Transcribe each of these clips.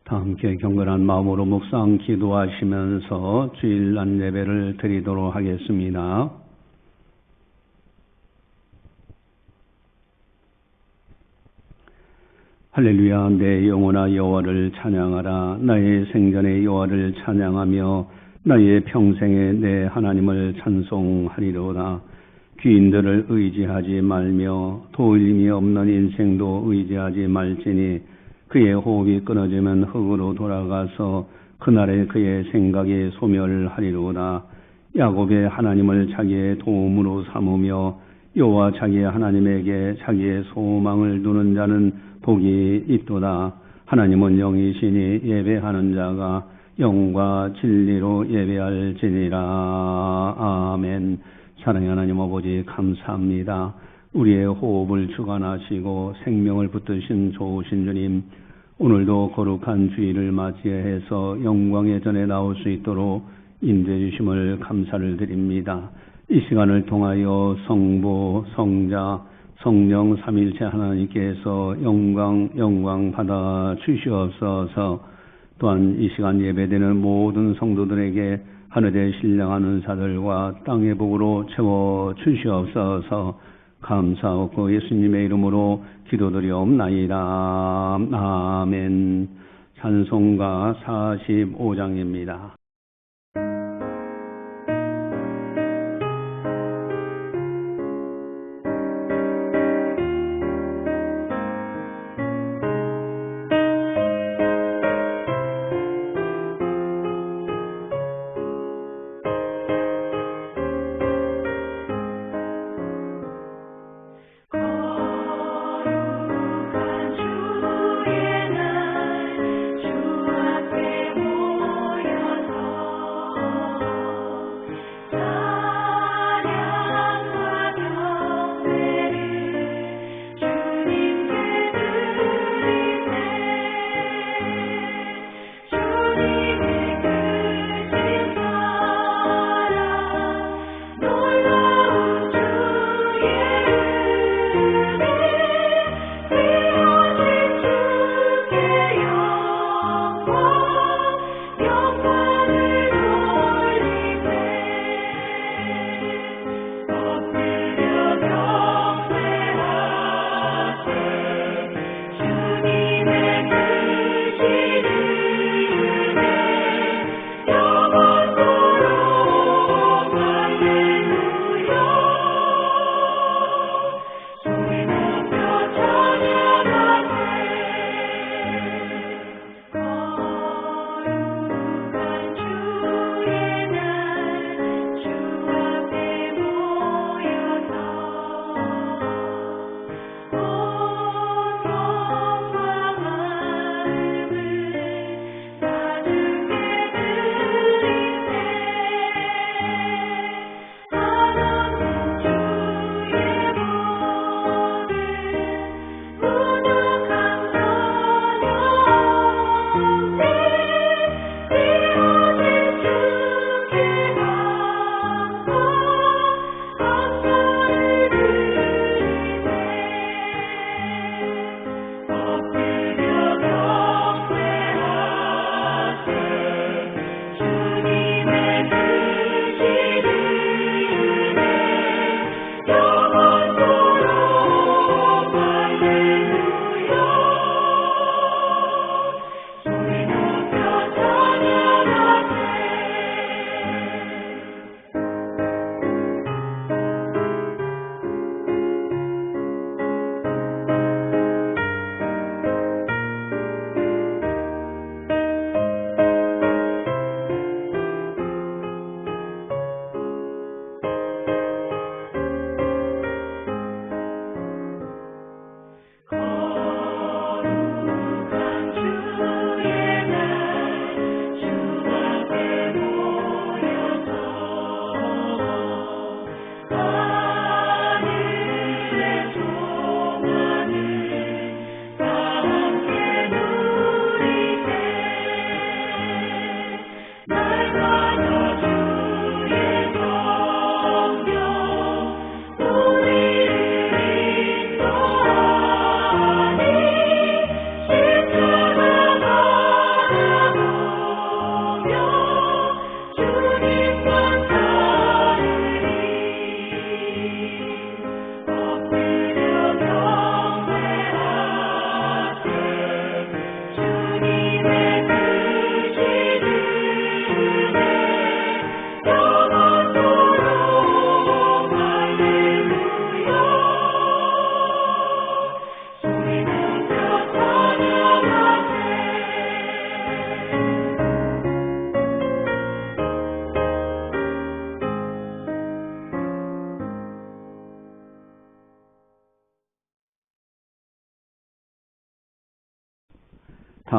다 함께 경건한 마음으로 묵상 기도하시면서 주일 날 예배를 드리도록 하겠습니다. 할렐루야. 내 영혼아 여호와를 찬양하라. 나의 생전에 여호와를 찬양하며 나의 평생에 내 하나님을 찬송하리로다. 귀인들을 의지하지 말며 도움이 없는 인생도 의지하지 말지니 그의 호흡이 끊어지면 흙으로 돌아가서 그날에 그의 생각이 소멸하리로다. 야곱의 하나님을 자기의 도움으로 삼으며 여호와 자기의 하나님에게 자기의 소망을 두는 자는 복이 있도다. 하나님은 영이시니 예배하는 자가 영과 진리로 예배할지니라. 아멘. 사랑의 하나님 아버지 감사합니다. 우리의 호흡을 주관하시고 생명을 붙드신 좋으신 주님, 오늘도 거룩한 주일을 맞이해서 영광의 전에 나올 수 있도록 인도해 주심을 감사를 드립니다. 이 시간을 통하여 성부, 성자, 성령 삼일체 하나님께서 영광 받아 주시옵소서. 또한 이 시간 예배되는 모든 성도들에게 하늘의 신령한 은사들과 땅의 복으로 채워 주시옵소서. 감사하고 예수님의 이름으로 기도드리옵나이다. 아멘. 찬송가 45장입니다. 주 앞에 모여서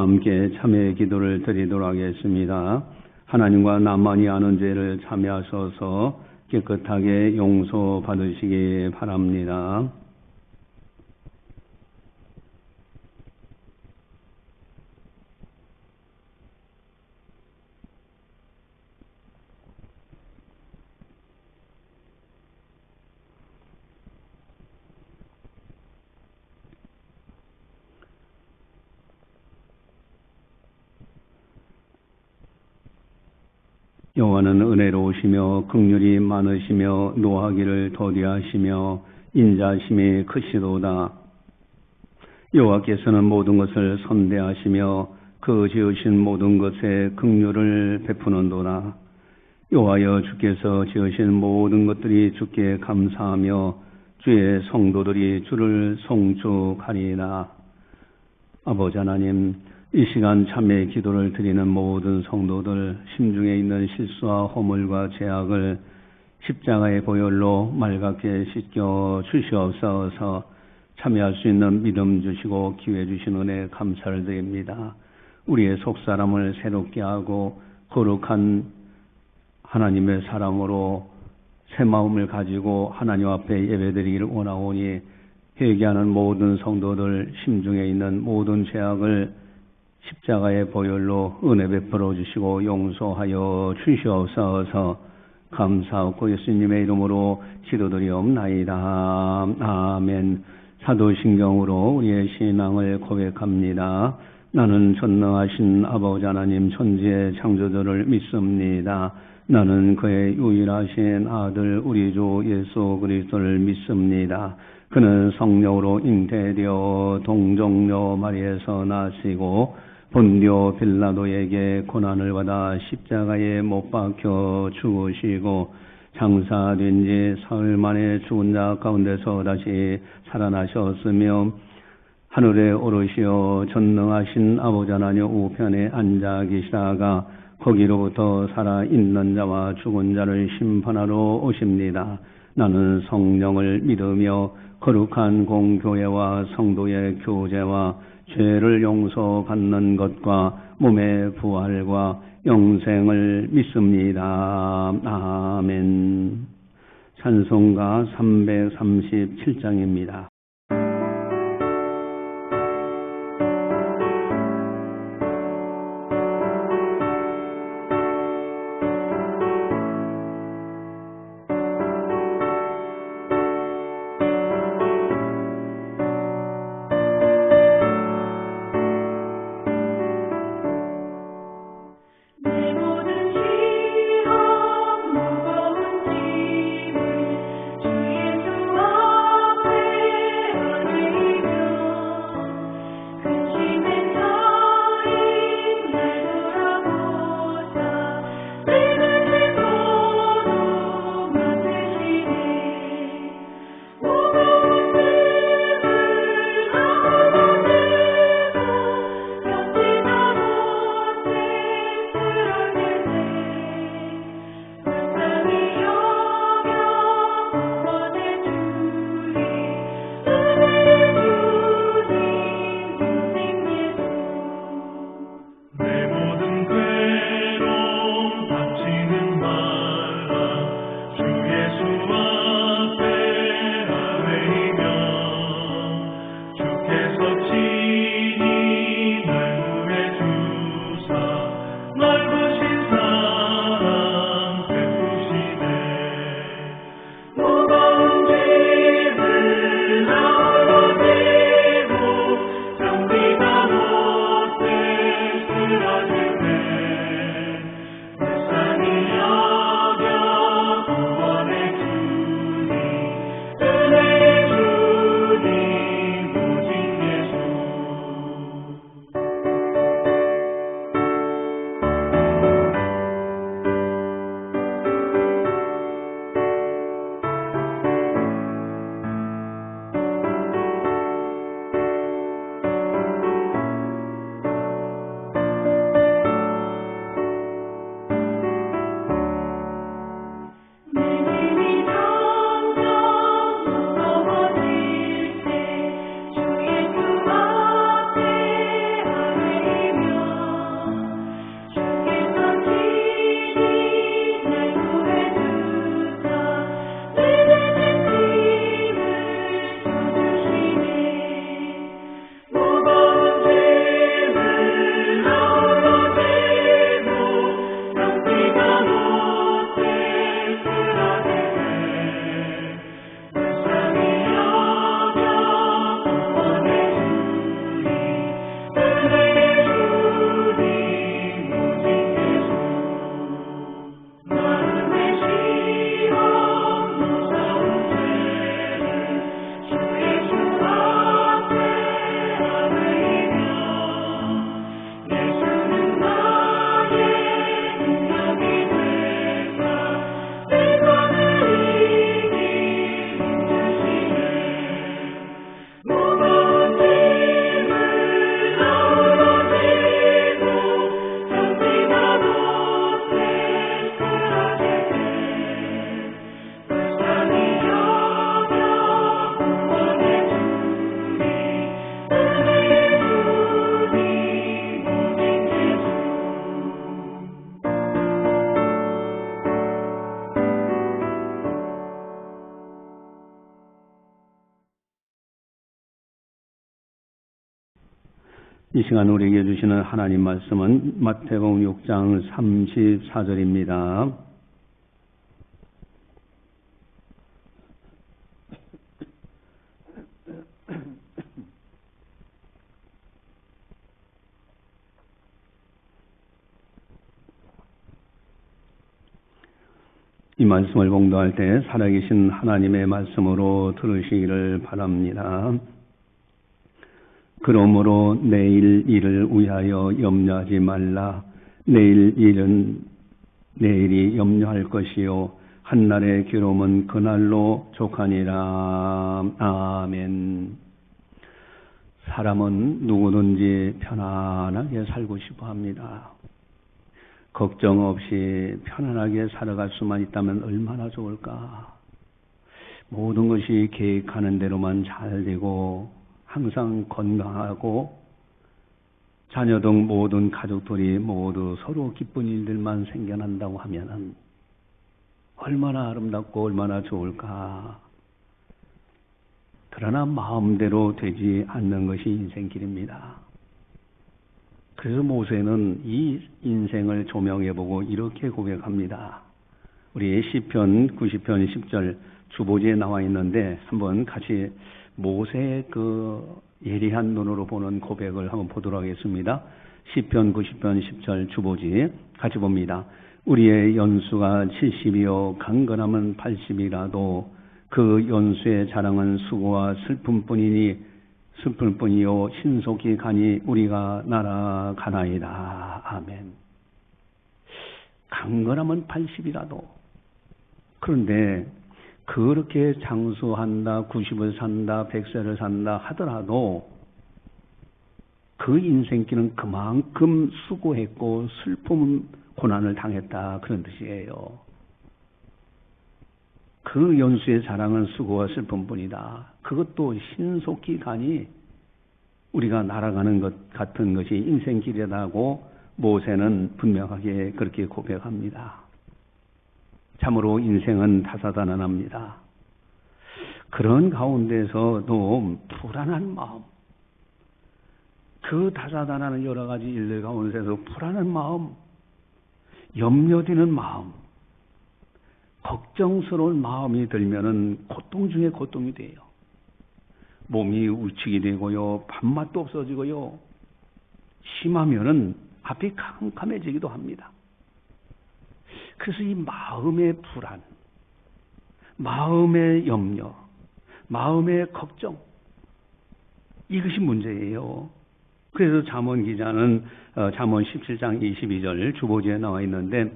함께 참회 기도를 드리도록 하겠습니다. 하나님과 나만이 아는 죄를 참회하셔서 깨끗하게 용서받으시기 바랍니다. 여호와는 은혜로우시며 긍휼이 많으시며 노하기를 더디하시며 인자심이 크시도다. 여호와께서는 모든 것을 선대하시며 그 지으신 모든 것에 긍휼을 베푸는도다. 여호와여, 주께서 지으신 모든 것들이 주께 감사하며 주의 성도들이 주를 송축하리이다. 아버지 하나님, 이 시간 참회의 기도를 드리는 모든 성도들 심중에 있는 실수와 허물과 죄악을 십자가의 보혈로 맑게 씻겨 주시옵소서. 참회할 수 있는 믿음 주시고 기회 주신 은혜 감사를 드립니다. 우리의 속사람을 새롭게 하고 거룩한 하나님의 사람으로 새 마음을 가지고 하나님 앞에 예배드리기를 원하오니, 회개하는 모든 성도들 심중에 있는 모든 죄악을 십자가의 보혈로 은혜 베풀어 주시고 용서하여 주시옵소서. 감사하고 예수님의 이름으로 기도드리옵나이다. 아멘. 사도신경으로 우리의 신앙을 고백합니다. 나는 전능하신 아버지 하나님 천지의 창조주를 믿습니다. 나는 그의 유일하신 아들 우리 주 예수 그리스도를 믿습니다. 그는 성령으로 잉태되어 동정녀 마리에서 나시고 본디오 빌라도에게 고난을 받아 십자가에 못 박혀 죽으시고 장사된 지 사흘 만에 죽은 자 가운데서 다시 살아나셨으며 하늘에 오르시어 전능하신 아버지 하나님 우편에 앉아 계시다가 거기로부터 살아있는 자와 죽은 자를 심판하러 오십니다. 나는 성령을 믿으며 거룩한 공교회와 성도의 교제와 죄를 용서받는 것과 몸의 부활과 영생을 믿습니다. 아멘. 찬송가 337장입니다. 주의 주 앞에 이 시간 우리에게 주시는 하나님 말씀은 마태복음 6장 34절입니다. 이 말씀을 봉독할 때 살아계신 하나님의 말씀으로 들으시기를 바랍니다. 그러므로 내일 일을 위하여 염려하지 말라. 내일 일은 내일이 염려할 것이요 한날의 괴로움은 그날로 족하니라. 아멘. 사람은 누구든지 편안하게 살고 싶어 합니다. 걱정 없이 편안하게 살아갈 수만 있다면 얼마나 좋을까. 모든 것이 계획하는 대로만 잘 되고 항상 건강하고 자녀 등 모든 가족들이 모두 서로 기쁜 일들만 생겨난다고 하면 얼마나 아름답고 얼마나 좋을까. 그러나 마음대로 되지 않는 것이 인생길입니다. 그래서 모세는 이 인생을 조명해보고 이렇게 고백합니다. 우리 시편 90편 10절 주보지에 나와 있는데 한번 같이 모세의 그 예리한 눈으로 보는 고백을 한번 보도록 하겠습니다. 시편 90편 10절 주보지 같이 봅니다. 우리의 연수가 70이요 강건함은 80이라도 그 연수의 자랑은 수고와 슬픔뿐이요 신속히 가니 우리가 날아가나이다. 아멘. 강건함은 80이라도 그런데 그렇게 장수한다, 90을 산다, 100세를 산다 하더라도 그 인생길은 그만큼 수고했고 슬픔, 고난을 당했다 그런 뜻이에요. 그 연수의 자랑은 수고와 슬픔뿐이다. 그것도 신속히 가니 우리가 날아가는 것 같은 것이 인생길이라고 모세는 분명하게 그렇게 고백합니다. 참으로 인생은 다사다난합니다. 그런 가운데서도 불안한 마음, 그 다사다난한 여러 가지 일들 가운데서 불안한 마음, 염려되는 마음, 걱정스러운 마음이 들면은 고통 중에 고통이 돼요. 몸이 울측이 되고요, 밥맛도 없어지고요, 심하면은 앞이 캄캄해지기도 합니다. 그래서 이 마음의 불안, 마음의 염려, 마음의 걱정, 이것이 문제예요. 그래서 잠언 기자는 잠언 17장 22절 주보지에 나와 있는데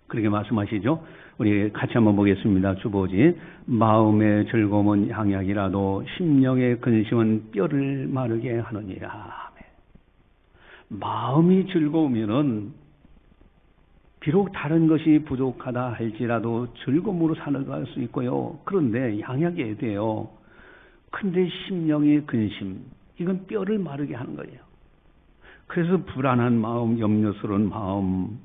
그렇게 말씀하시죠. 우리 같이 한번 보겠습니다. 주보지. 마음의 즐거움은 향약이라도 심령의 근심은 뼈를 마르게 하느니라. 마음이 즐거우면은 비록 다른 것이 부족하다 할지라도 즐거움으로 살아갈 수 있고요. 그런데 양약해야 돼요. 근데 심령의 근심, 이건 뼈를 마르게 하는 거예요. 그래서 불안한 마음, 염려스러운 마음,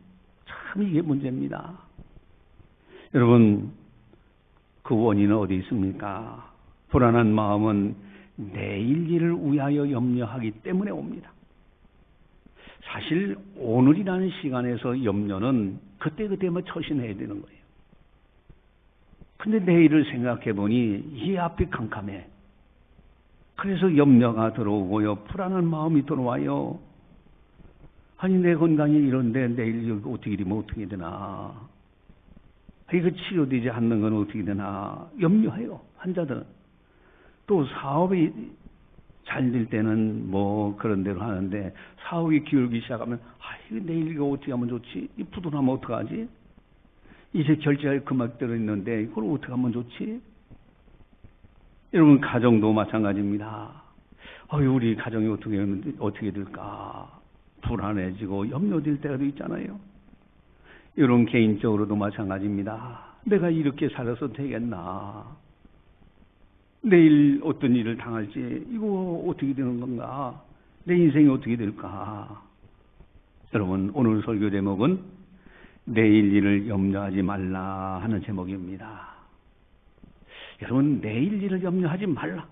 참 이게 문제입니다. 여러분, 그 원인은 어디 있습니까? 불안한 마음은 내일 일을 위하여 염려하기 때문에 옵니다. 사실 오늘이라는 시간에서 염려는 그때그때만 처신해야 되는 거예요. 근데 내일을 생각해 보니 이 앞이 캄캄해. 그래서 염려가 들어오고요. 불안한 마음이 들어와요. 아니 내 건강이 이런데 내일 어떻게 되면 어떻게 되나. 이거 치료되지 않는 건 어떻게 되나. 염려해요. 환자들은. 또 사업이 잘 될 때는 뭐 그런 대로 하는데 사업이 기울기 시작하면 이거 내일 이거 어떻게 하면 좋지? 이 부도나면 어떡하지? 이제 결제할 금액 들어있는데 이걸 어떻게 하면 좋지? 여러분 가정도 마찬가지입니다. 우리 가정이 어떻게 될까? 불안해지고 염려될 때가 있잖아요. 이런 개인적으로도 마찬가지입니다. 내가 이렇게 살아서 되겠나? 내일 어떤 일을 당할지 이거 어떻게 되는 건가? 내 인생이 어떻게 될까? 여러분 오늘 설교 제목은 내일 일을 염려하지 말라 하는 제목입니다. 여러분 내일 일을 염려하지 말라.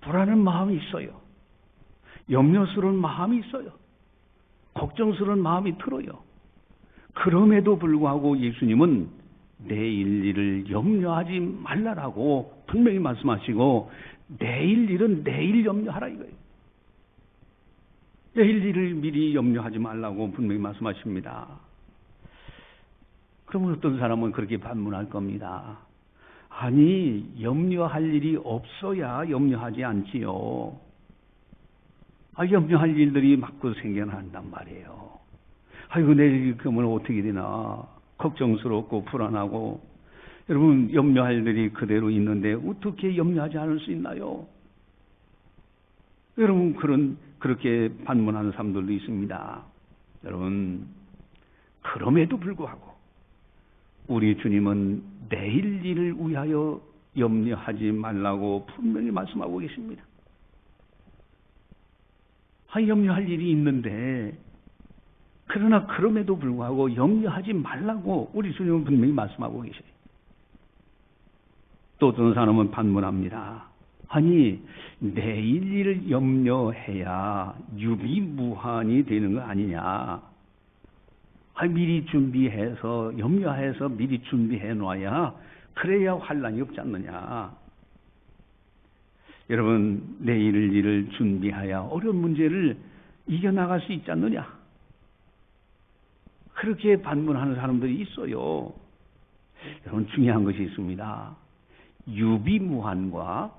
불안한 마음이 있어요. 염려스러운 마음이 있어요. 걱정스러운 마음이 들어요. 그럼에도 불구하고 예수님은 내일 일을 염려하지 말라라고 분명히 말씀하시고, 내일 일은 내일 염려하라 이거예요. 내일 일을 미리 염려하지 말라고 분명히 말씀하십니다. 그러면 어떤 사람은 그렇게 반문할 겁니다. 아니, 염려할 일이 없어야 염려하지 않지요. 염려할 일들이 마구 생겨난단 말이에요. 아이고, 내일 그러면 어떻게 되나 걱정스럽고 불안하고. 여러분, 염려할 일이 그대로 있는데 어떻게 염려하지 않을 수 있나요? 여러분, 그렇게 반문하는 사람들도 있습니다. 여러분, 그럼에도 불구하고 우리 주님은 내일 일을 위하여 염려하지 말라고 분명히 말씀하고 계십니다. 염려할 일이 있는데, 그러나 그럼에도 불구하고 염려하지 말라고 우리 주님은 분명히 말씀하고 계셔요. 또 어떤 사람은 반문합니다. 아니, 내일 일을 염려해야 유비무환이 되는 거 아니냐. 미리 준비해서, 염려해서 미리 준비해 놔야 그래야 환난이 없지 않느냐. 여러분, 내일 일을 준비하여 어려운 문제를 이겨나갈 수 있지 않느냐. 그렇게 반문하는 사람들이 있어요. 여러분, 중요한 것이 있습니다. 유비무환과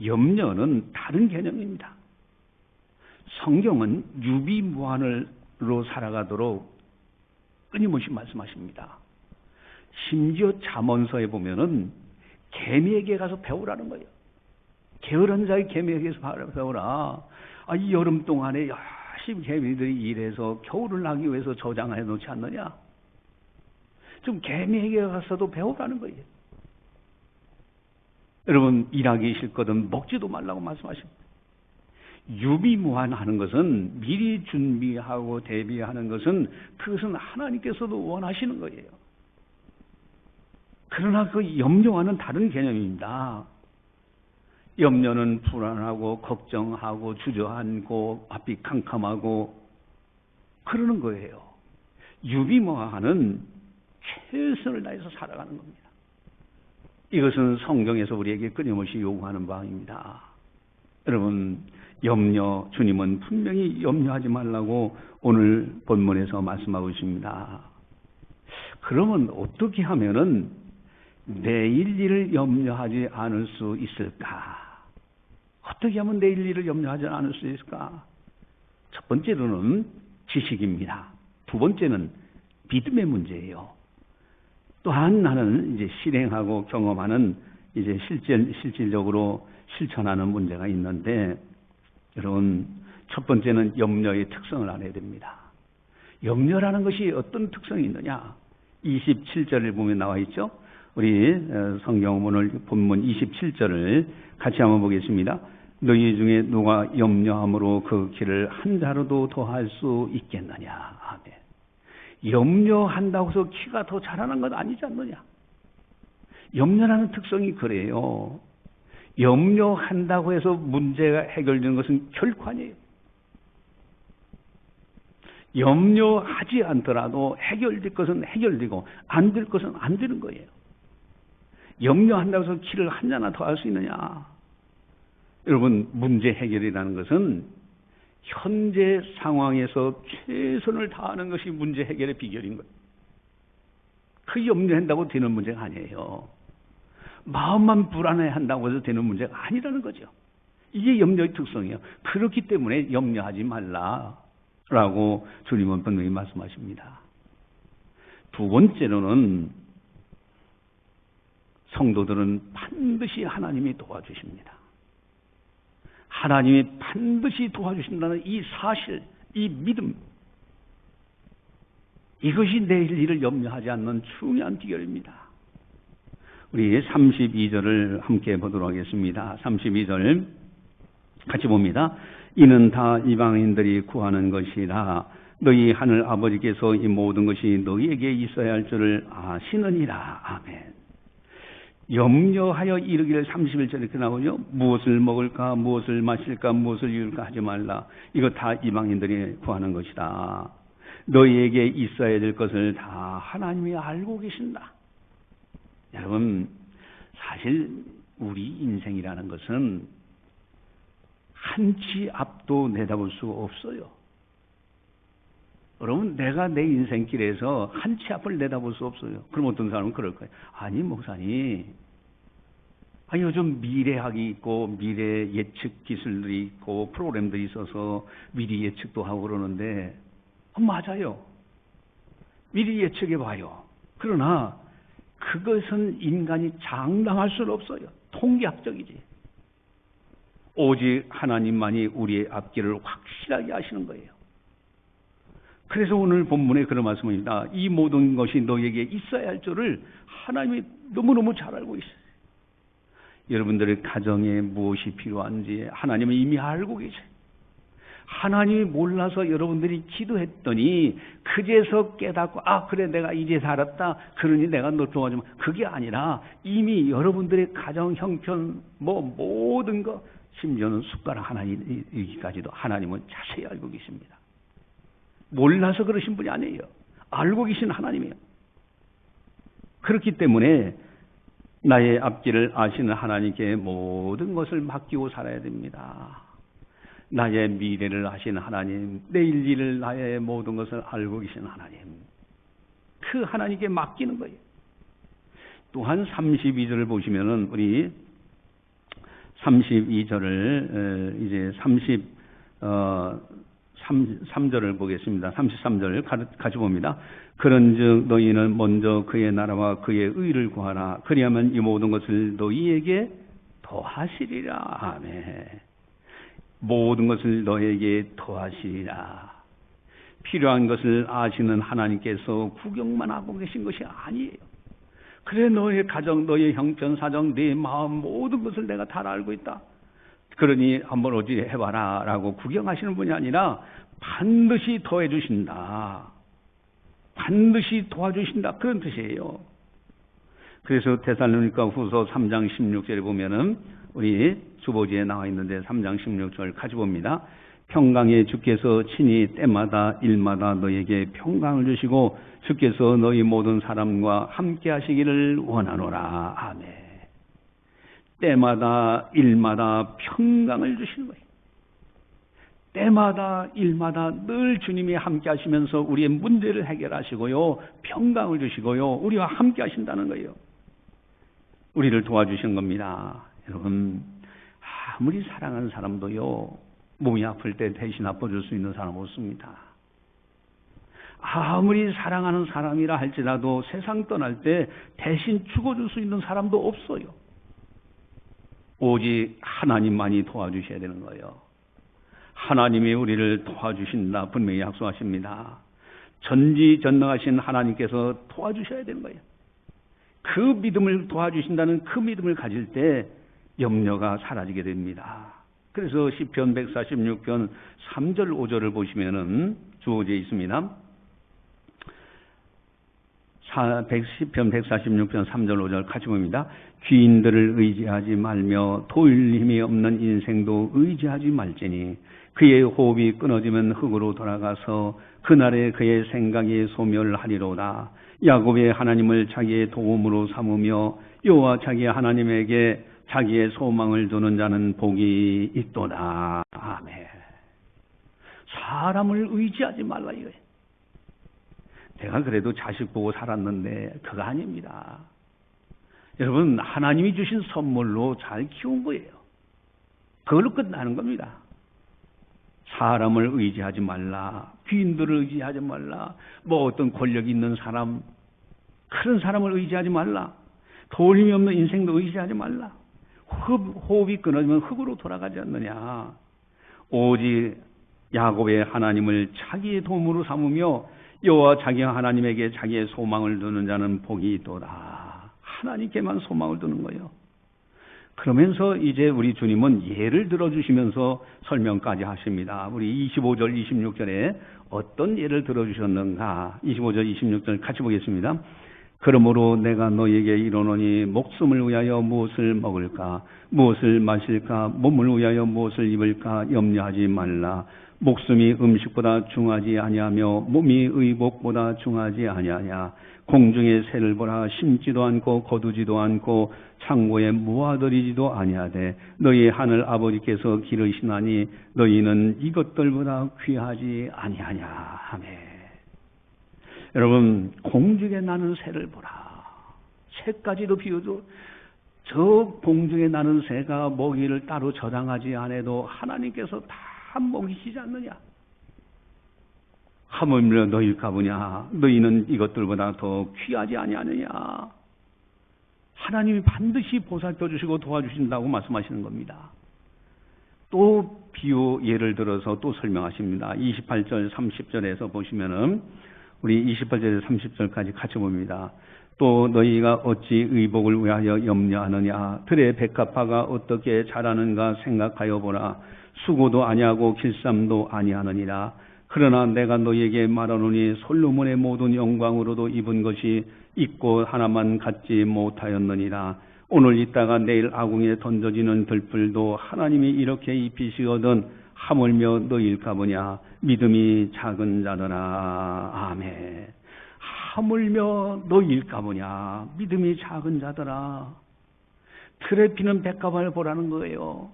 염려는 다른 개념입니다. 성경은 유비무환으로 살아가도록 끊임없이 말씀하십니다. 심지어 잠언서에 보면은 개미에게 가서 배우라는 거예요. 게으른 자의 개미에게서 배우라. 이 여름 동안에 열심히 개미들이 일해서 겨울을 나기 위해서 저장해 놓지 않느냐. 좀 개미에게 가서도 배우라는 거예요. 여러분, 일하기 싫거든 먹지도 말라고 말씀하십니다. 유비무환하는 것은, 미리 준비하고 대비하는 것은, 그것은 하나님께서도 원하시는 거예요. 그러나 그 염려와는 다른 개념입니다. 염려는 불안하고 걱정하고 주저앉고 앞이 캄캄하고 그러는 거예요. 유비무환은 최선을 다해서 살아가는 겁니다. 이것은 성경에서 우리에게 끊임없이 요구하는 바입니다. 여러분, 염려, 주님은 분명히 염려하지 말라고 오늘 본문에서 말씀하고 있습니다. 그러면 어떻게 하면은 내일 일을 염려하지 않을 수 있을까? 어떻게 하면 내일 일을 염려하지 않을 수 있을까? 첫 번째로는 지식입니다. 두 번째는 믿음의 문제예요. 또한 나는 이제 실행하고 경험하는, 이제 실질적으로 실천하는 문제가 있는데, 여러분, 첫 번째는 염려의 특성을 알아야 됩니다. 염려라는 것이 어떤 특성이 있느냐? 27절을 보면 나와 있죠? 우리 성경 오늘 본문 27절을 같이 한번 보겠습니다. 너희 중에 누가 염려함으로 그 길을 한 자로도 더할 수 있겠느냐. 아멘. 염려한다고 해서 키가 더 자라는 건 아니지 않느냐. 염려라는 특성이 그래요. 염려한다고 해서 문제가 해결되는 것은 결코 아니에요. 염려하지 않더라도 해결될 것은 해결되고 안 될 것은 안 되는 거예요. 염려한다고 해서 키를 한 자나 더 할 수 있느냐. 여러분, 문제 해결이라는 것은 현재 상황에서 최선을 다하는 것이 문제 해결의 비결인 거예요. 그 염려한다고 되는 문제가 아니에요. 마음만 불안해한다고 해서 되는 문제가 아니라는 거죠. 이게 염려의 특성이에요. 그렇기 때문에 염려하지 말라라고 주님은 분명히 말씀하십니다. 두 번째로는 성도들은 반드시 하나님이 도와주십니다. 하나님이 반드시 도와주신다는 이 사실, 이 믿음, 이것이 내일 일을 염려하지 않는 중요한 비결입니다. 우리 32절을 함께 보도록 하겠습니다. 32절 같이 봅니다. 이는 다 이방인들이 구하는 것이라 너희 하늘 아버지께서 이 모든 것이 너희에게 있어야 할 줄을 아시느니라. 아멘. 염려하여 이르기를 30일째 이렇게 나오죠. 무엇을 먹을까, 무엇을 마실까, 무엇을 입을까 하지 말라. 이거 다 이방인들이 구하는 것이다. 너희에게 있어야 될 것을 다 하나님이 알고 계신다. 여러분, 사실 우리 인생이라는 것은 한 치 앞도 내다볼 수가 없어요. 여러분, 내가 내 인생길에서 한 치 앞을 내다볼 수 없어요. 그럼 어떤 사람은 그럴 거예요. 아니, 목사님, 요즘 미래학이 있고 미래 예측 기술들이 있고 프로그램들이 있어서 미리 예측도 하고 그러는데 맞아요. 미리 예측해 봐요. 그러나 그것은 인간이 장담할 수는 없어요. 통계학적이지. 오직 하나님만이 우리의 앞길을 확실하게 아시는 거예요. 그래서 오늘 본문에 그런 말씀입니다. 이 모든 것이 너에게 있어야 할 줄을 하나님이 너무너무 잘 알고 있어요. 여러분들의 가정에 무엇이 필요한지 하나님은 이미 알고 계세요. 하나님이 몰라서 여러분들이 기도했더니 그제서 깨닫고 그래 내가 이제 알았다. 그러니 내가 너 도와주면 그게 아니라 이미 여러분들의 가정 형편 모든 거 심지어는 숟가락 하나 이기까지도 하나님은 자세히 알고 계십니다. 몰라서 그러신 분이 아니에요. 알고 계신 하나님이에요. 그렇기 때문에 나의 앞길을 아시는 하나님께 모든 것을 맡기고 살아야 됩니다. 나의 미래를 아시는 하나님, 내일 일을 나의 모든 것을 알고 계신 하나님, 그 하나님께 맡기는 거예요. 또한 32절을 보시면은 우리 32절을 이제 33절을 보겠습니다. 33절 같이 봅니다. 그런즉 너희는 먼저 그의 나라와 그의 의를 구하라. 그리하면 이 모든 것을 너희에게 더하시리라. 아멘. 모든 것을 너에게 더하시리라. 필요한 것을 아시는 하나님께서 구경만 하고 계신 것이 아니에요. 그래 너의 가정, 너의 형편, 사정, 네 마음 모든 것을 내가 다 알고 있다. 그러니 한번 어디 해봐라 라고 구경하시는 분이 아니라 반드시 더해 주신다. 반드시 도와주신다. 그런 뜻이에요. 그래서 데살로니가 후서 3장 16절에 보면은 우리 주보지에 나와 있는데 3장 16절 같이 봅니다. 평강의 주께서 친히 때마다 일마다 너에게 평강을 주시고 주께서 너희 모든 사람과 함께 하시기를 원하노라. 아멘. 때마다 일마다 평강을 주시는 거예요. 때마다 일마다 늘 주님이 함께 하시면서 우리의 문제를 해결하시고요. 평강을 주시고요. 우리와 함께 하신다는 거예요. 우리를 도와주시는 겁니다. 여러분, 아무리 사랑하는 사람도요. 몸이 아플 때 대신 아파줄 수 있는 사람 없습니다. 아무리 사랑하는 사람이라 할지라도 세상 떠날 때 대신 죽어줄 수 있는 사람도 없어요. 오직 하나님만이 도와주셔야 되는 거예요. 하나님이 우리를 도와주신다 분명히 약속하십니다. 전지전능하신 하나님께서 도와주셔야 되는 거예요. 그 믿음을 도와주신다는 그 믿음을 가질 때 염려가 사라지게 됩니다. 그래서 시편 146편 3절 5절을 보시면은 주어져 있습니다. 시편 146편 3절 5절 같이 봅니다. 귀인들을 의지하지 말며 도울 힘이 없는 인생도 의지하지 말지니 그의 호흡이 끊어지면 흙으로 돌아가서 그날에 그의 생각이 소멸하리로다. 야곱의 하나님을 자기의 도움으로 삼으며 여호와 자기의 하나님에게 자기의 소망을 두는 자는 복이 있도다. 아멘. 사람을 의지하지 말라 이거예요. 내가 그래도 자식 보고 살았는데 그거 아닙니다. 여러분, 하나님이 주신 선물로 잘 키운 거예요. 그걸로 끝나는 겁니다. 사람을 의지하지 말라. 귀인들을 의지하지 말라. 어떤 권력이 있는 사람, 그런 사람을 의지하지 말라. 도움이 없는 인생도 의지하지 말라. 호흡이 끊어지면 흙으로 돌아가지 않느냐. 오직 야곱의 하나님을 자기의 도움으로 삼으며 여호와 자기 하나님에게 자기의 소망을 두는 자는 복이 있도다. 하나님께만 소망을 두는 거예요. 그러면서 이제 우리 주님은 예를 들어주시면서 설명까지 하십니다. 우리 25절 26절에 어떤 예를 들어주셨는가. 25절 26절 같이 보겠습니다. 그러므로 내가 너에게 이르노니 목숨을 위하여 무엇을 먹을까 무엇을 마실까 몸을 위하여 무엇을 입을까 염려하지 말라. 목숨이 음식보다 중하지 아니하며 몸이 의복보다 중하지 아니하냐. 공중의 새를 보라. 심지도 않고 거두지도 않고 창고에 모아들이지도 아니하되 너희 하늘 아버지께서 기르시나니 너희는 이것들보다 귀하지 아니하냐. 아멘. 여러분, 공중에 나는 새를 보라. 새까지도 비워도 저 공중에 나는 새가 먹이를 따로 저장하지 않아도 하나님께서 다 먹이시지 않느냐. 하물며 너희일까 보냐. 너희는 이것들보다 더 귀하지 아니하느냐. 하나님이 반드시 보살펴 주시고 도와주신다고 말씀하시는 겁니다. 또 비유 예를 들어서 또 설명하십니다. 28절 30절에서 보시면은 우리 28절 30절까지 같이 봅니다. 또 너희가 어찌 의복을 위하여 염려하느냐. 들의 백합화가 어떻게 자라는가 생각하여 보라. 수고도 아니하고 길쌈도 아니하느니라. 그러나 내가 너희에게 말하노니 솔로몬의 모든 영광으로도 입은 것이 있고 하나만 갖지 못하였느니라. 오늘 있다가 내일 아궁이에 던져지는 들풀도 하나님이 이렇게 입히시거든 하물며 너희일까 보냐. 믿음이 작은 자더라. 아멘. 하물며 너희일까 보냐. 믿음이 작은 자더라. 틀에 피는 백합화를 보라는 거예요.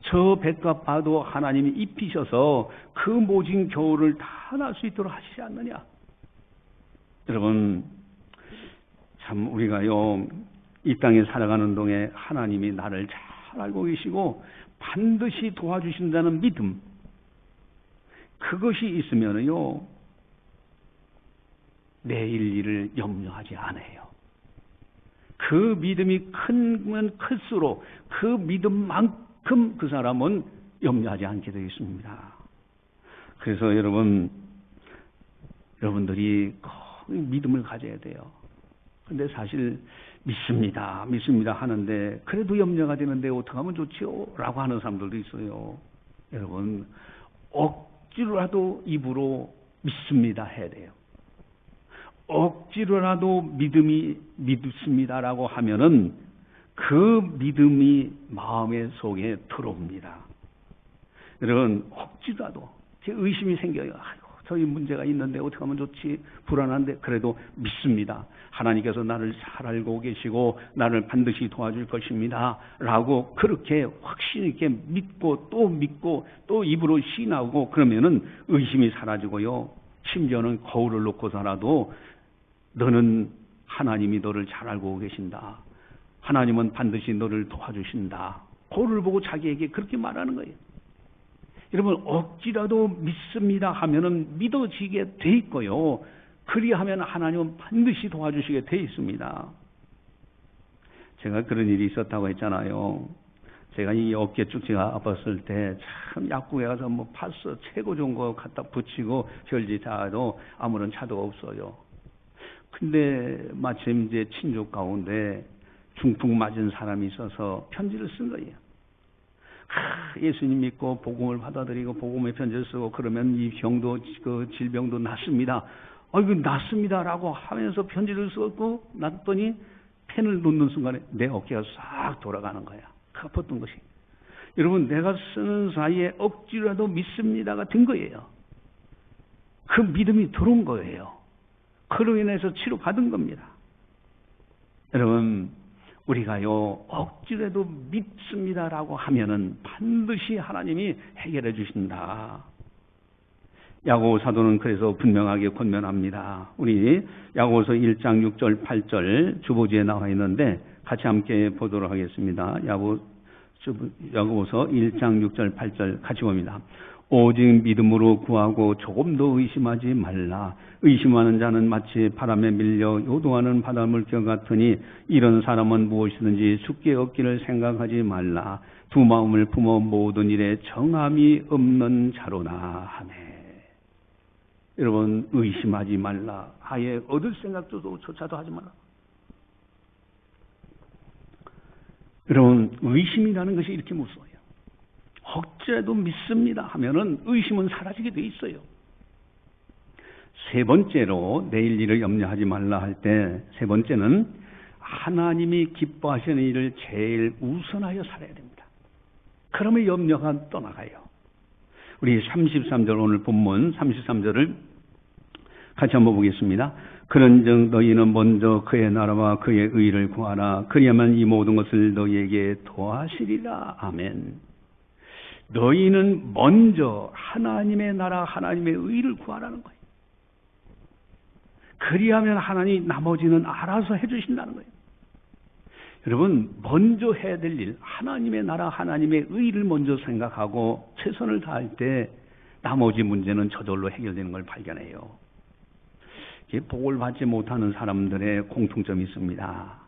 저 백합화도 하나님이 입히셔서 그 모진 겨울을 다 날 수 있도록 하시지 않느냐. 여러분, 참 우리가요 이 땅에 살아가는 동에 하나님이 나를 잘 알고 계시고 반드시 도와주신다는 믿음, 그것이 있으면요 내일 일을 염려하지 않아요. 그 믿음이 크면 클수록 그 믿음만큼 그 사람은 염려하지 않게 되어 있습니다. 그래서 여러분들이 꼭 믿음을 가져야 돼요. 근데 사실 믿습니다 하는데 그래도 염려가 되는데 어떻게 하면 좋지요? 라고 하는 사람들도 있어요. 여러분, 억지로라도 입으로 믿습니다 해야 돼요. 억지로라도 믿습니다라고 하면은 그 믿음이 마음의 속에 들어옵니다. 여러분, 억지로라도 의심이 생겨요. 아이고, 저기 문제가 있는데 어떻게 하면 좋지? 불안한데 그래도 믿습니다. 하나님께서 나를 잘 알고 계시고 나를 반드시 도와줄 것입니다. 라고 그렇게 확신 있게 믿고 또 입으로 시인하고 그러면은 의심이 사라지고요. 심지어는 거울을 놓고서라도 너는 하나님이 너를 잘 알고 계신다. 하나님은 반드시 너를 도와주신다. 거울을 보고 자기에게 그렇게 말하는 거예요. 여러분, 억지라도 믿습니다 하면은 믿어지게 돼 있고요. 그리하면 하나님은 반드시 도와주시게 돼 있습니다. 제가 그런 일이 있었다고 했잖아요. 제가 이 어깨 쭉지가 아팠을 때 참 약국에 가서 뭐 파스 최고 좋은 거 갖다 붙이고 별짓 다 해도 아무런 차도가 없어요. 근데 마침 이제 친족 가운데 중풍 맞은 사람이 있어서 편지를 쓴 거예요. 예수님 믿고 복음을 받아들이고 복음의 편지를 쓰고 그러면 이 병도 그 질병도 낫습니다. 이거 낫습니다라고 하면서 편지를 썼고 놨더니 펜을 놓는 순간에 내 어깨가 싹 돌아가는 거야. 그 아팠던 것이. 여러분, 내가 쓰는 사이에 억지로라도 믿습니다가 된 거예요. 그 믿음이 들어온 거예요. 그로 인해서 치료받은 겁니다. 여러분, 우리가요 억지로라도 믿습니다라고 하면은 반드시 하나님이 해결해 주신다. 야고보 사도는 그래서 분명하게 권면합니다. 우리 야고보서 1장 6절 8절 주보지에 나와 있는데 같이 함께 보도록 하겠습니다. 야고보서 1장 6절 8절 같이 봅니다. 오직 믿음으로 구하고 조금도 의심하지 말라. 의심하는 자는 마치 바람에 밀려 요동하는 바닷물결 같으니 이런 사람은 무엇이든지 죽게 얻기를 생각하지 말라. 두 마음을 품어 모든 일에 정함이 없는 자로나 하네. 여러분, 의심하지 말라. 아예 얻을 생각조차도 하지 말라. 여러분, 의심이라는 것이 이렇게 무서워요. 억지라도 믿습니다 하면은 의심은 사라지게 돼 있어요. 세 번째로 내일 일을 염려하지 말라 할 때 세 번째는 하나님이 기뻐하시는 일을 제일 우선하여 살아야 됩니다. 그러면 염려가 떠나가요. 우리 33절 오늘 본문 33절을 같이 한번 보겠습니다. 그런즉 너희는 먼저 그의 나라와 그의 의를 구하라. 그리하면 이 모든 것을 너희에게 더하시리라. 아멘. 너희는 먼저 하나님의 나라, 하나님의 의를 구하라는 거예요. 그리하면 하나님 나머지는 알아서 해주신다는 거예요. 여러분, 먼저 해야 될 일, 하나님의 나라, 하나님의 의를 먼저 생각하고 최선을 다할 때 나머지 문제는 저절로 해결되는 걸 발견해요. 복을 받지 못하는 사람들의 공통점이 있습니다.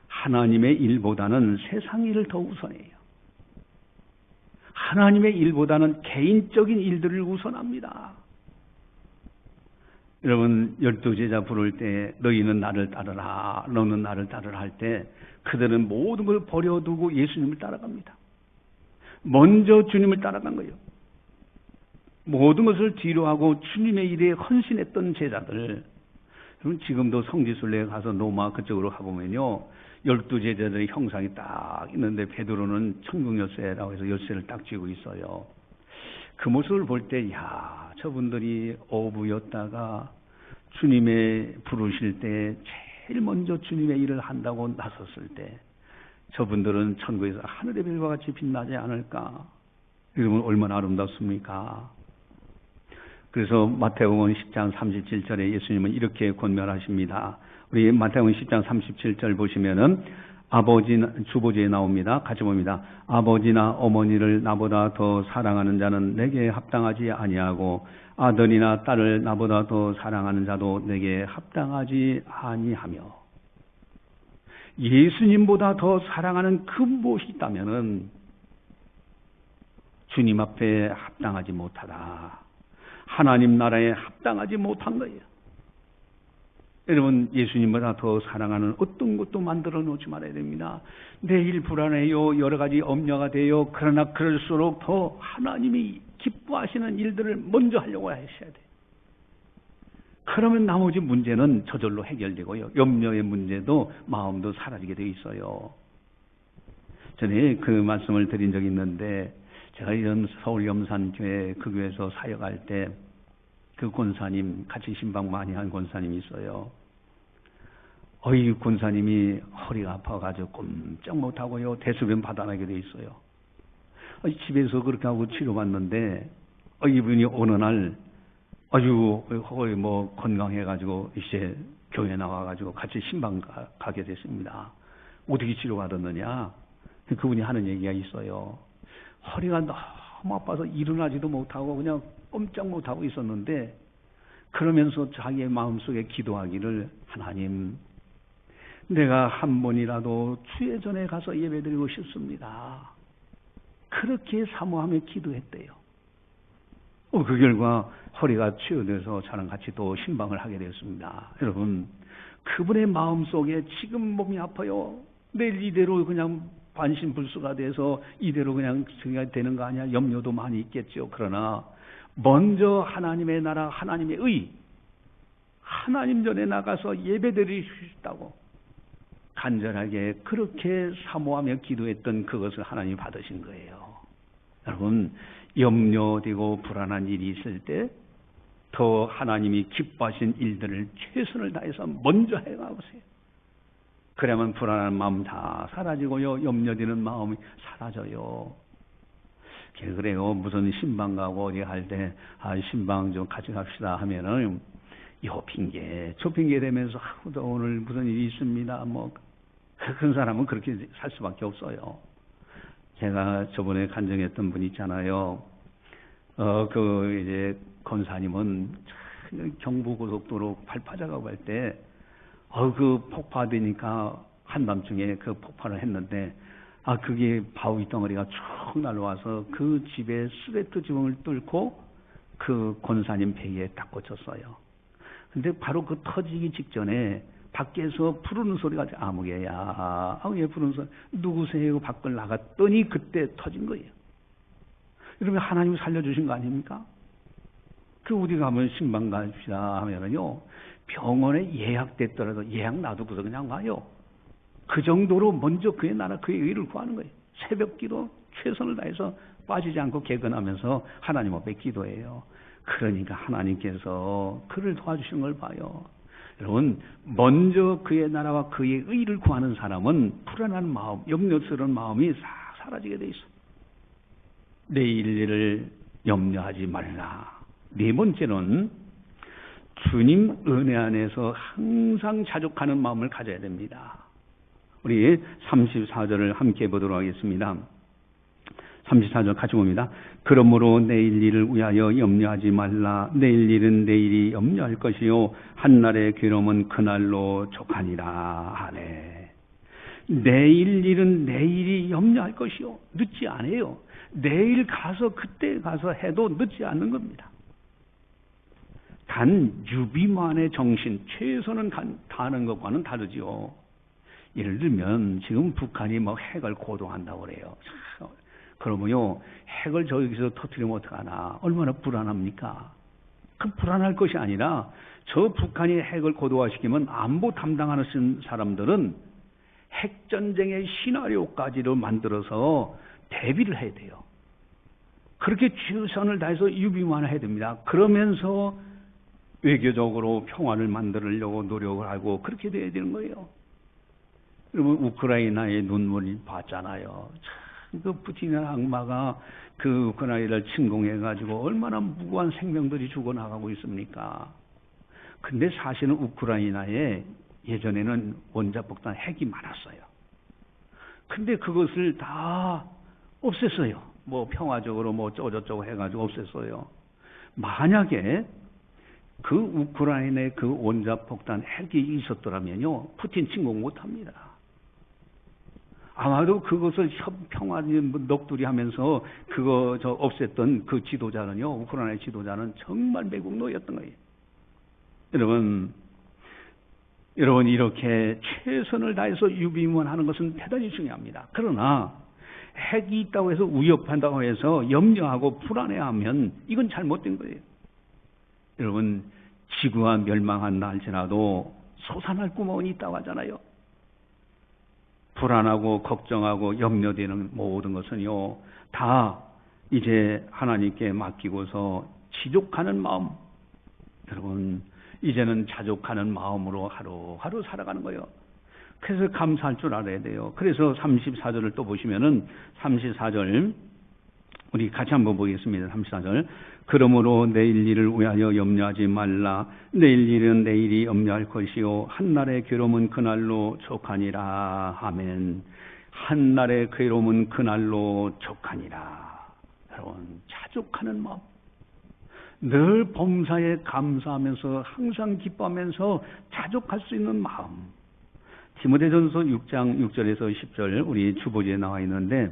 하나님의 일보다는 세상 일을 더 우선해요. 하나님의 일보다는 개인적인 일들을 우선합니다. 여러분, 12제자 부를 때 너희는 나를 따르라, 너는 나를 따르라 할 때 그들은 모든 걸 버려두고 예수님을 따라갑니다. 먼저 주님을 따라간 거예요. 모든 것을 뒤로 하고 주님의 일에 헌신했던 제자들. 여러분, 지금도 성지순례에 가서 로마 그쪽으로 가보면요, 12제자들의 형상이 딱 있는데 베드로는 천국 열쇠라고 해서 열쇠를 딱 쥐고 있어요. 그 모습을 볼 때, 야, 저분들이 어부였다가 주님의 부르실 때 제일 먼저 주님의 일을 한다고 나섰을 때 저분들은 천국에서 하늘의 별과 같이 빛나지 않을까? 여러분, 얼마나 아름답습니까? 그래서 마태복음 10장 37절에 예수님은 이렇게 권면하십니다. 우리 마태복음 10장 37절 보시면은 주보지에 나옵니다. 같이 봅니다. 아버지나 어머니를 나보다 더 사랑하는 자는 내게 합당하지 아니하고 아들이나 딸을 나보다 더 사랑하는 자도 내게 합당하지 아니하며. 예수님보다 더 사랑하는 그 무엇이 있다면은 주님 앞에 합당하지 못하다. 하나님 나라에 합당하지 못한 거예요. 여러분, 예수님보다 더 사랑하는 어떤 것도 만들어 놓지 말아야 됩니다. 내일 불안해요. 여러 가지 염려가 돼요. 그러나 그럴수록 더 하나님이 기뻐하시는 일들을 먼저 하려고 하셔야 돼요. 그러면 나머지 문제는 저절로 해결되고요. 염려의 문제도 마음도 사라지게 되어 있어요. 전에 그 말씀을 드린 적이 있는데, 제가 이런 서울 염산교회 그 교회에서 사역할 때 그 권사님, 같이 신방 많이 한 권사님이 있어요. 이 권사님이 허리가 아파가지고 꼼짝 못하고요, 대소변 받아나게 돼 있어요. 집에서 그렇게 하고 치료받는데 이분이 어느 날 아주 거의 건강해가지고 이제 교회 나와가지고 같이 신방 가게 됐습니다. 어떻게 치료받았느냐? 그분이 하는 얘기가 있어요. 허리가 너무 아파서 일어나지도 못하고 그냥 꼼짝 못하고 있었는데, 그러면서 자기의 마음속에 기도하기를, 하나님, 내가 한 번이라도 주의 전에 가서 예배드리고 싶습니다. 그렇게 사모하며 기도했대요. 그 결과 허리가 치유돼서 저랑 같이 또 신방을 하게 되었습니다. 여러분, 그분의 마음속에 지금 몸이 아파요, 내일 이대로 그냥 반신불수가 돼서 이대로 그냥 되는 거 아니야? 염려도 많이 있겠죠. 그러나 먼저 하나님의 나라, 하나님의 의, 하나님 전에 나가서 예배드리고 싶다고 간절하게 그렇게 사모하며 기도했던 그것을 하나님이 받으신 거예요. 여러분, 염려되고 불안한 일이 있을 때 더 하나님이 기뻐하신 일들을 최선을 다해서 먼저 해가보세요. 그러면 불안한 마음 다 사라지고요, 염려되는 마음이 사라져요. 그래요. 무슨 신방 가고 어디 갈 때 신방 좀 같이 갑시다 하면은 요 핑계 저 핑계 대면서 오늘 무슨 일이 있습니다. 큰 사람은 그렇게 살 수밖에 없어요. 제가 저번에 간증했던 분 있잖아요. 이제 권사님은 경부고속도로 발파작업을 할 때 그 폭파되니까 한밤중에 그 폭발을 했는데, 그게 바위 덩어리가 쭉 날아와서 그 집에 스웨트 지붕을 뚫고 그 권사님 배에 딱 꽂혔어요. 근데 바로 그 터지기 직전에 밖에서 부르는 소리가 아무개야, 아무개 부르는 소리, 누구세요? 밖을 나갔더니 그때 터진 거예요. 여러분, 하나님 살려주신 거 아닙니까? 어디 가면 신방 갑시다 하면은요, 병원에 예약됐더라도 예약 놔두고서 그냥 와요. 그 정도로 먼저 그의 나라, 그의 의를 구하는 거예요. 새벽 기도 최선을 다해서 빠지지 않고 개근하면서 하나님 앞에 기도해요. 그러니까 하나님께서 그를 도와주시는 걸 봐요. 여러분, 먼저 그의 나라와 그의 의를 구하는 사람은 불안한 마음, 염려스러운 마음이 싹 사라지게 돼 있어. 내일 일을 염려하지 말라. 네 번째는 주님 은혜 안에서 항상 자족하는 마음을 가져야 됩니다. 우리 34절을 함께 보도록 하겠습니다. 34절 같이 봅니다. 그러므로 내일 일을 위하여 염려하지 말라. 내일 일은 내일이 염려할 것이요 한날의 괴로움은 그날로 족하니라 하네. 내일 일은 내일이 염려할 것이요. 늦지 않아요. 내일 가서 그때 가서 해도 늦지 않는 겁니다. 단 유비만의 정신, 최선은 다하는 것과는 다르지요. 예를 들면 지금 북한이 뭐 핵을 고도한다고 그래요. 그러면요, 핵을 저기서 터뜨리면 어떡하나, 얼마나 불안합니까? 그 불안할 것이 아니라 저 북한이 핵을 고도화시키면 안보 담당하는 사람들은 핵전쟁의 시나리오까지도 만들어서 대비를 해야 돼요. 그렇게 최선을 다해서 유비만을 해야 됩니다. 그러면서 외교적으로 평화를 만들려고 노력을 하고 그렇게 돼야 되는 거예요. 여러분, 우크라이나의 눈물이 봤잖아요. 참, 그 푸틴의 악마가 그 우크라이나를 침공해가지고 얼마나 무고한 생명들이 죽어나가고 있습니까? 근데 사실은 우크라이나에 예전에는 원자폭탄 핵이 많았어요. 근데 그것을 다 없앴어요. 뭐 평화적으로 뭐 어쩌고저쩌고 해가지고 없앴어요. 만약에 그 우크라이나에 그 원자폭탄 핵이 있었더라면요, 푸틴 침공 못합니다. 아마도 그것을 평화 넋두리 하면서 그거 없앴던 그 지도자는요, 우크라이나 지도자는 정말 매국노였던 거예요. 여러분 이렇게 최선을 다해서 유비문하는 것은 대단히 중요합니다. 그러나 핵이 있다고 해서 위협한다고 해서 염려하고 불안해하면 이건 잘못된 거예요. 여러분, 지구가 멸망한 날지라도 솟아날 구멍이 있다고 하잖아요. 불안하고 걱정하고 염려되는 모든 것은요, 다 이제 하나님께 맡기고서 지족하는 마음, 여러분 이제는 자족하는 마음으로 하루하루 살아가는 거예요. 그래서 감사할 줄 알아야 돼요. 그래서 34절을 또 보시면은 34절 우리 같이 한번 보겠습니다. 34절. 그러므로 내일 일을 위하여 염려하지 말라. 내일 일은 내일이 염려할 것이요 한날의 괴로움은 그날로 족하니라. 아멘. 한날의 괴로움은 그날로 족하니라. 여러분, 자족하는 마음, 늘 범사에 감사하면서 항상 기뻐하면서 자족할 수 있는 마음. 디모데전서 6장 6절에서 10절 우리 주보지에 나와 있는데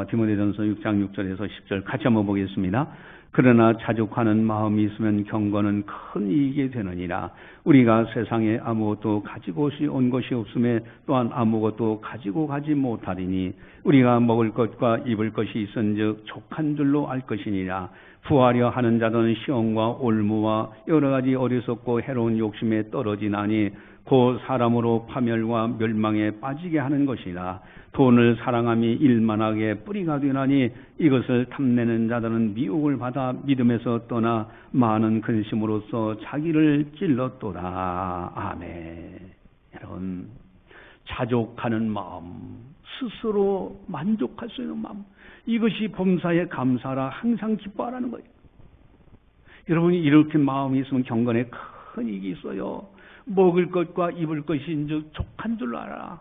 디모데전서 6장 6절에서 10절 같이 한번 보겠습니다. 그러나 자족하는 마음이 있으면 경건은 큰 이익이 되느니라. 우리가 세상에 아무것도 가지고 온 것이 없음에 또한 아무것도 가지고 가지 못하리니 우리가 먹을 것과 입을 것이 있은즉 족한 줄로 알 것이니라. 부하려 하는 자들은 시험과 올무와 여러 가지 어리석고 해로운 욕심에 떨어지나니 곧 사람으로 파멸과 멸망에 빠지게 하는 것이라. 돈을 사랑함이 일만하게 뿌리가 되나니 이것을 탐내는 자들은 미혹을 받아 믿음에서 떠나 많은 근심으로써 자기를 찔렀도다. 아멘. 여러분, 자족하는 마음, 스스로 만족할 수 있는 마음, 이것이 범사에 감사하라, 항상 기뻐하라는 거예요. 여러분이 이렇게 마음이 있으면 경건에 큰 이익이 있어요. 먹을 것과 입을 것인즉 족한 줄로 알아.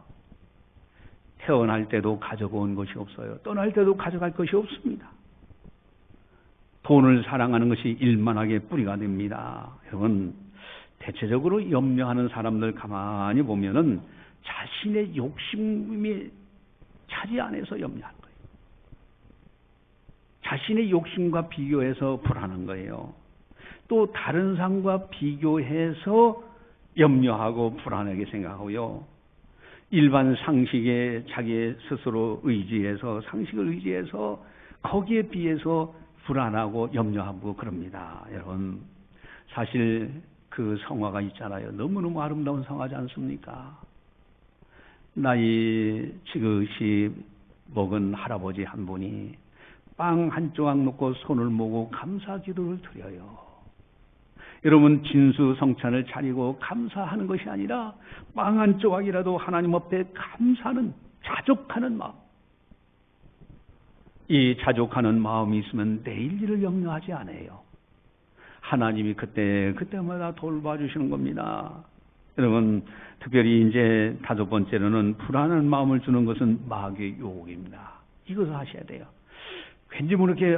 태어날 때도 가져온 것이 없어요. 떠날 때도 가져갈 것이 없습니다. 돈을 사랑하는 것이 일만하게 뿌리가 됩니다. 여러분, 대체적으로 염려하는 사람들 가만히 보면은 자신의 욕심이 차지 안에서 염려하는 거예요. 자신의 욕심과 비교해서 불안한 거예요. 또 다른 사람과 비교해서 염려하고 불안하게 생각하고요. 일반 상식에 자기 스스로 의지해서 상식을 의지해서 거기에 비해서 불안하고 염려하고 그럽니다. 여러분, 사실 그 성화가 있잖아요. 너무너무 아름다운 성화지 않습니까? 나이 지긋이 먹은 할아버지 한 분이 빵 한 조각 놓고 손을 모으고 감사 기도를 드려요. 여러분, 진수성찬을 차리고 감사하는 것이 아니라 빵 한 조각이라도 하나님 앞에 감사하는, 자족하는 마음. 이 자족하는 마음이 있으면 내일 일을 염려하지 않아요. 하나님이 그때마다 돌봐주시는 겁니다. 여러분, 특별히 이제 5번째로는 불안한 마음을 주는 것은 마귀의 유혹입니다. 이것을 하셔야 돼요. 왠지 모르게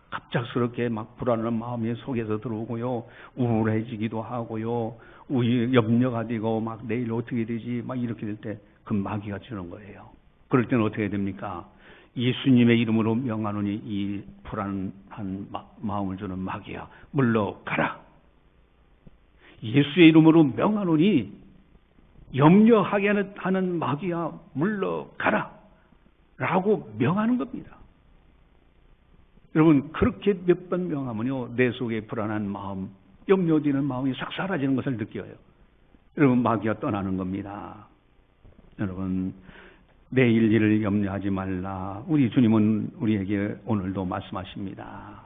갑작스럽게 막 불안한 마음이 속에서 들어오고요. 우울해지기도 하고요. 염려가 되고 막 내일 어떻게 되지 막 이렇게 될 때 그 마귀가 주는 거예요. 그럴 때는 어떻게 됩니까? 예수님의 이름으로 명하노니 이 불안한 마음을 주는 마귀야, 물러가라. 예수의 이름으로 명하노니 염려하게 하는 마귀야, 물러가라 라고 명하는 겁니다. 여러분, 그렇게 몇 번 명하면요, 내 속에 불안한 마음, 염려되는 마음이 싹 사라지는 것을 느껴요. 여러분, 마귀가 떠나는 겁니다. 여러분, 내일 일을 염려하지 말라. 우리 주님은 우리에게 오늘도 말씀하십니다.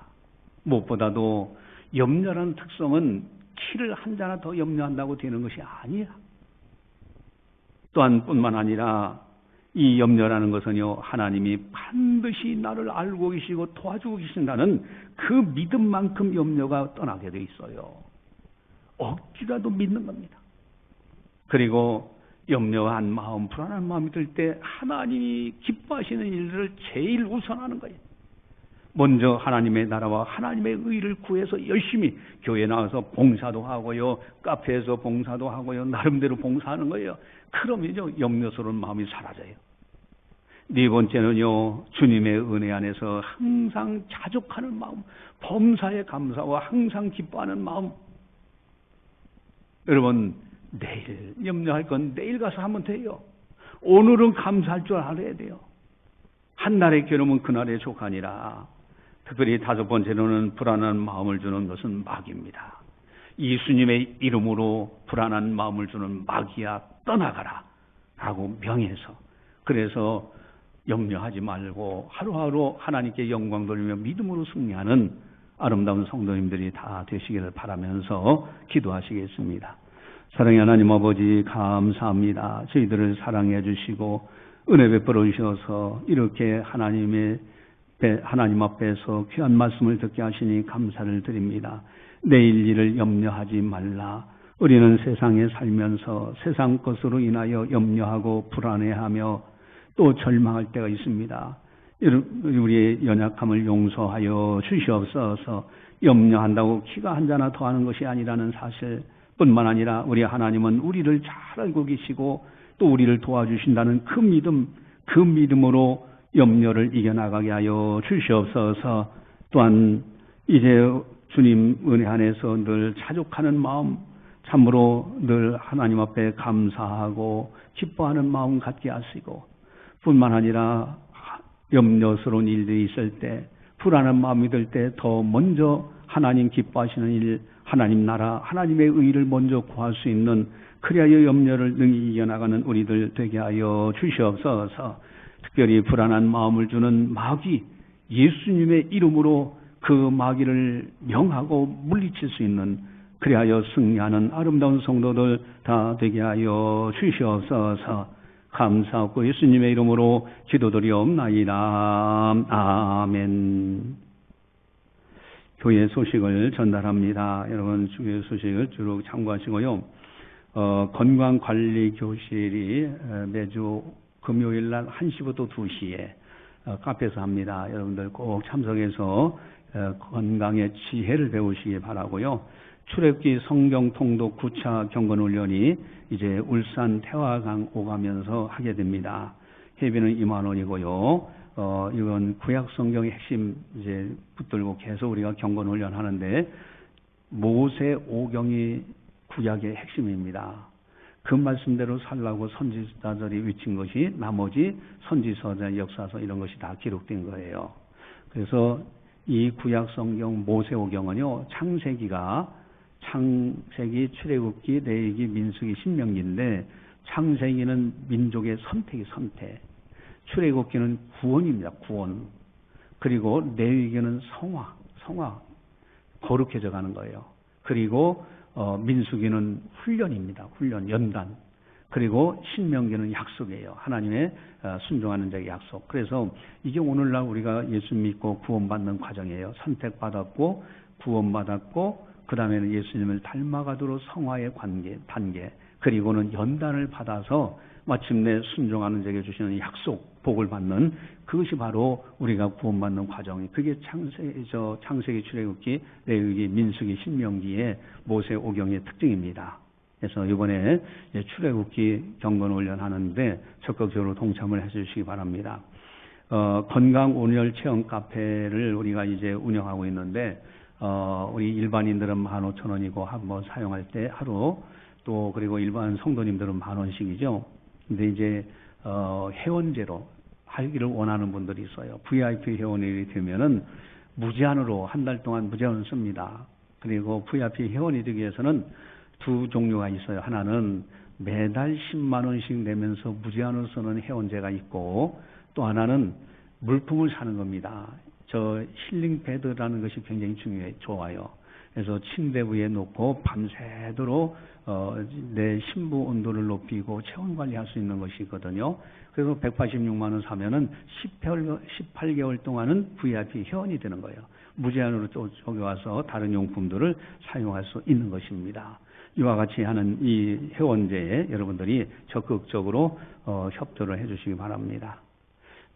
무엇보다도 염려라는 특성은 키를 한 잔 더 염려한다고 되는 것이 아니야. 또한 뿐만 아니라 이 염려라는 것은요, 하나님이 반드시 나를 알고 계시고 도와주고 계신다는 그 믿음만큼 염려가 떠나게 돼 있어요. 억지라도 믿는 겁니다. 그리고 염려한 마음, 불안한 마음이 들 때 하나님이 기뻐하시는 일들을 제일 우선하는 거예요. 먼저 하나님의 나라와 하나님의 의를 구해서 열심히 교회 나와서 봉사도 하고요, 카페에서 봉사도 하고요, 나름대로 봉사하는 거예요. 그러면요, 염려스러운 마음이 사라져요. 네 번째는요, 주님의 은혜 안에서 항상 자족하는 마음, 범사에 감사와 항상 기뻐하는 마음. 여러분, 내일 염려할 건 내일 가서 하면 돼요. 오늘은 감사할 줄 알아야 돼요. 한 날의 괴로움은 그날의 족하니라. 특별히 5번째로는 불안한 마음을 주는 것은 마귀입니다. 예수님의 이름으로 불안한 마음을 주는 마귀야, 떠나가라 라고 명해서, 그래서 염려하지 말고 하루하루 하나님께 영광 돌리며 믿음으로 승리하는 아름다운 성도님들이 다 되시기를 바라면서 기도하시겠습니다. 사랑의 하나님 아버지, 감사합니다. 저희들을 사랑해 주시고 은혜 베풀어 주셔서 이렇게 하나님 앞에서 귀한 말씀을 듣게 하시니 감사를 드립니다. 내일 일을 염려하지 말라. 우리는 세상에 살면서 세상 것으로 인하여 염려하고 불안해하며 또 절망할 때가 있습니다. 우리의 연약함을 용서하여 주시옵소서. 염려한다고 키가 한 잔 더 하는 것이 아니라는 사실 뿐만 아니라 우리 하나님은 우리를 잘 알고 계시고 또 우리를 도와주신다는 그 믿음으로 염려를 이겨나가게 하여 주시옵소서. 또한 이제 주님 은혜 안에서 늘 자족하는 마음, 참으로 늘 하나님 앞에 감사하고 기뻐하는 마음 갖게 하시고, 뿐만 아니라 염려스러운 일들이 있을 때, 불안한 마음이 들 때 더 먼저 하나님 기뻐하시는 일, 하나님 나라, 하나님의 의를 먼저 구할 수 있는, 그리하여 염려를 능히 이겨나가는 우리들 되게 하여 주시옵소서. 특별히 불안한 마음을 주는 마귀, 예수님의 이름으로 그 마귀를 명하고 물리칠 수 있는, 그리하여 승리하는 아름다운 성도들 다 되게 하여 주시옵소서. 감사하고 예수님의 이름으로 기도드리옵나이다. 아멘. 교회 소식을 전달합니다. 여러분, 교회 소식을 쭉 참고하시고요. 건강관리교실이 매주 금요일 날 1시부터 2시에 카페에서 합니다. 여러분들 꼭 참석해서 건강의 지혜를 배우시기 바라고요. 출애굽기 성경 통독 9차 경건훈련이 이제 울산 태화강 오가면서 하게 됩니다. 회비는 2만 원이고요. 이건 구약 성경의 핵심 이제 붙들고 계속 우리가 경건훈련 하는데, 모세 오경이 구약의 핵심입니다. 그 말씀대로 살라고 선지자들이 외친 것이 나머지 선지서자, 역사서 이런 것이 다 기록된 거예요. 그래서 이 구약성경 모세오경은요, 창세기, 출애굽기, 레위기, 민수기, 신명기인데, 창세기는 민족의 선택. 출애굽기는 구원입니다. 구원. 그리고 레위기는 성화, 거룩해져 가는 거예요. 그리고 민수기는 훈련입니다. 훈련, 연단. 그리고 신명기는 약속이에요. 하나님의 순종하는 자의 약속. 그래서 이게 오늘날 우리가 예수 믿고 구원받는 과정이에요. 선택받았고 구원받았고 그 다음에는 예수님을 닮아가도록 성화의 단계, 그리고는 연단을 받아서 마침내 순종하는 자에게 주시는 약속, 복을 받는, 그것이 바로 우리가 구원받는 과정이, 그게 창세기, 출애굽기, 레위기, 민수기, 신명기의 모세오경의 특징입니다. 그래서 이번에 출애굽기 경건 훈련하는데 적극적으로 동참을 해주시기 바랍니다. 건강 온열 체험 카페를 우리가 이제 운영하고 있는데, 우리 일반인들은 15,000원이고 한번 사용할 때 하루, 또 그리고 일반 성도님들은 10,000원씩이죠. 근데 이제 회원제로 하기를 원하는 분들이 있어요. VIP 회원이 되면은 무제한으로 한 달 동안 무제한을 씁니다. 그리고 VIP 회원이 되기 위해서는 두 종류가 있어요. 하나는 매달 10만 원씩 내면서 무제한으로 쓰는 회원제가 있고, 또 하나는 물품을 사는 겁니다. 저 힐링 베드라는 것이 굉장히 좋아요. 그래서 침대 위에 놓고 밤새도록 내 심부 온도를 높이고 체온 관리할 수 있는 것이 있거든요. 그래서 186만 원 사면은 18개월 동안은 VIP 회원이 되는 거예요. 무제한으로 또 저기 와서 다른 용품들을 사용할 수 있는 것입니다. 이와 같이 하는 이 회원제에 여러분들이 적극적으로 협조를 해주시기 바랍니다.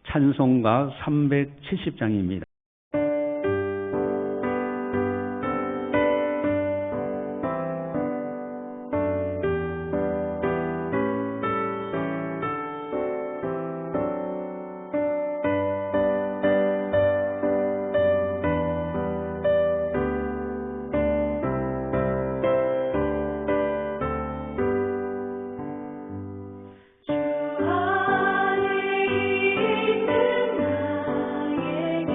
찬송가 370장입니다. 주 안에 있는 나에게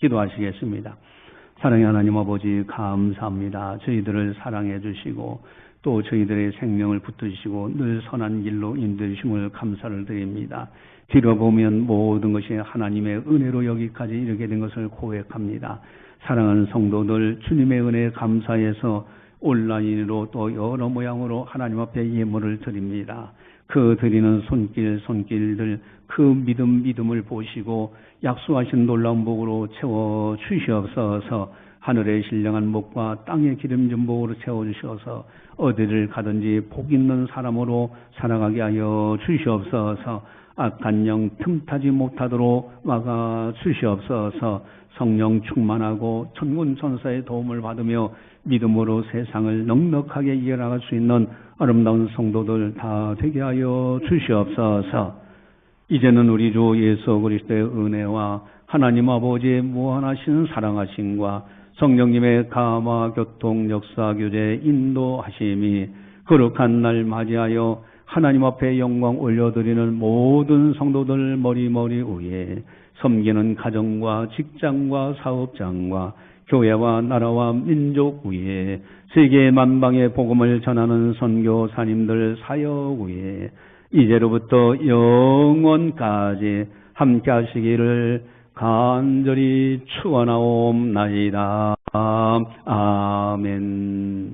기도하시겠습니다. 사랑의 하나님 아버지 감사합니다. 저희들을 사랑해 주시고 또 저희들의 생명을 붙드시고 늘 선한 길로 인도하심을 감사를 드립니다. 뒤로 보면 모든 것이 하나님의 은혜로 여기까지 이르게 된 것을 고백합니다. 사랑하는 성도들 주님의 은혜에 감사해서 온라인으로 또 여러 모양으로 하나님 앞에 예물을 드립니다. 그 드리는 손길들 그 믿음을 보시고 약속하신 놀라운 복으로 채워 주시옵소서. 하늘의 신령한 복과 땅의 기름진 복으로 채워주셔서 어디를 가든지 복 있는 사람으로 살아가게 하여 주시옵소서. 악한 영 틈타지 못하도록 막아 주시옵소서. 성령 충만하고 천군 천사의 도움을 받으며 믿음으로 세상을 넉넉하게 이겨나갈 수 있는 아름다운 성도들 다 되게 하여 주시옵소서. 이제는 우리 주 예수 그리스도의 은혜와 하나님 아버지의 무한하신 사랑하심과 성령님의 감화 교통 역사 교제 인도하심이 거룩한 날 맞이하여 하나님 앞에 영광 올려드리는 모든 성도들 머리 위에 섬기는 가정과 직장과 사업장과 교회와 나라와 민족 위에 세계 만방의 복음을 전하는 선교사님들 사역 위에 이제로부터 영원까지 함께 하시기를 간절히 축원하옵나이다. 아멘.